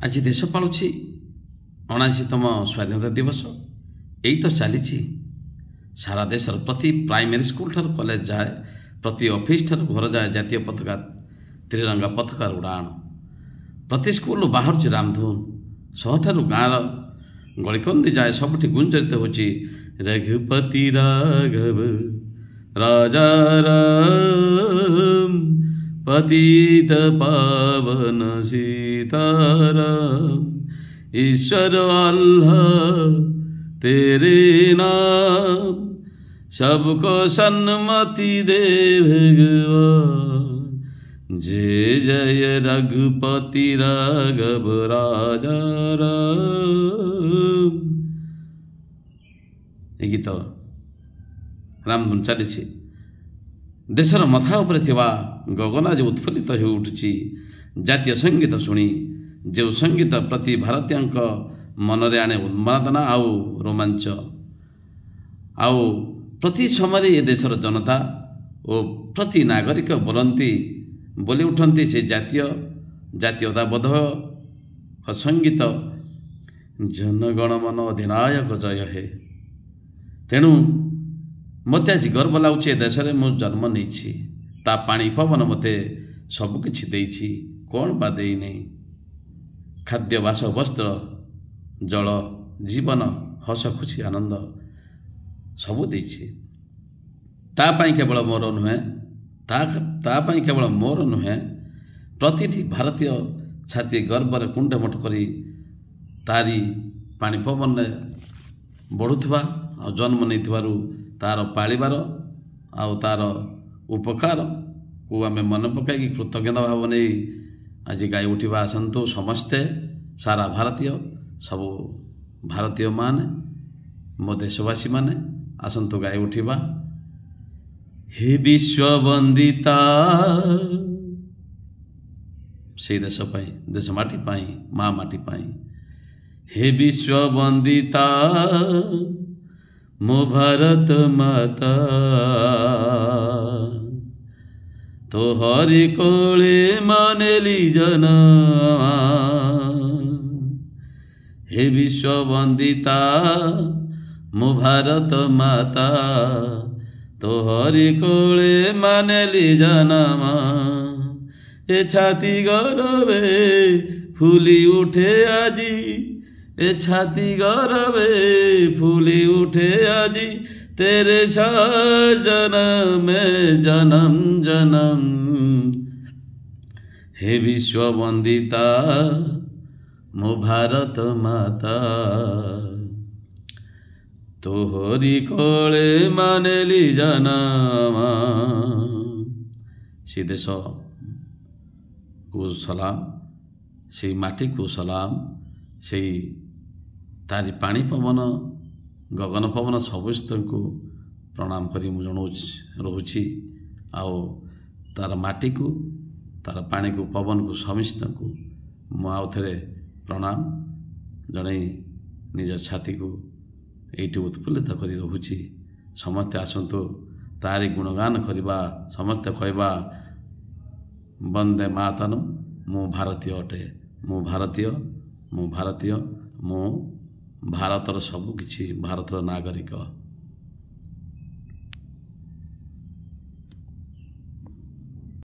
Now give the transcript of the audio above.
आज देश पालुछि 79तम स्वाधीनता दिवस। यही तो चली सारा देश प्रति प्राइमरी स्कूल ठार कॉलेज जाए, प्रति ऑफिस ठार घर जाए जातीय पताका त्रिरंगा पताका उड़ाण। प्रति स्कूल बाहर रामधुन सहठार गाँव गलिकंदी जाए सबुठ गुंजरित होची रघुपति राघव राजा राम पतित पावन सीताराम ईश्वर अल्लाह तेरे नाम सबको सन्मति दे भगवान। जय जय रघुपति राघव राजा राम। ये गीत रामधुन चली देशर मथा उपर थिबा गगन आज उत्फुल्लित हो उठुछि। जातीय संगीत शुणी जो संगीत प्रति भारतीय मनरे आने उन्मादना आउ रोमांच आउ प्रति समय ये देशर जनता और प्रति नागरिक बोलती बोली उठती से जातीयताबोध संगीत जनगण मन अधिनायक जय हे। तेणु मत आज गर्व लगुच देश में मु जन्म नहीं ता पानी पवन मते सबकि देछि कौन बा देई नहीं। खाद्य बास वस्त्र जल जीवन हस खुशी आनंद सबू देछि। तापाई केवल मोर नुहे तापाई केवल मोर नुहे प्रतिटी भारतीय छाती गर्वर कुंडमठ करी तारी पानी पवन बढ़ुवा जन्म नहीं तार पालिबार आउ तार उपकार को आम मन पकई कृतज्ञता भाव नहीं आज गाई उठा आसतु समस्ते सारा भारतीय सबू भारतीय माने मो देशवासी माने आसतु गाई उठा। हे विश्व वंदिता से देश पाई देश माटी पाई माँ माटी पाई। हे विश्व वंदिता मो भारत माता तो हरि कोले मानेली जना। हे विश्व वंदिता मो भारत माता तो हरि कोले मानेली जनमा। ए छाती गौरवे फूली उठे आजी ए छाती गौरवे फूली उठे आजी तेरे जन्म में जन्म जन्म। हे विश्व वंदिता मो भारत माता तोहरी कोले मानेली जनमा। से देश को सलाम से माटी को सलाम से तारी पानी पवन गगन पवन समस्त को प्रणाम करी मु रोची आओ तार माटी को तार पानी को पवन को समस्त को मु आउ थे प्रणाम जड़े निज छाती को ये उत्फुल्लित करी रोची। समस्ते आसतु तारी गुणगान करवा समस्ते कहवा वंदे मातरम मु भारतीय अटे मु भारतीय मु भारतीय मु भारतर सबु किछि भारतर नागरिक।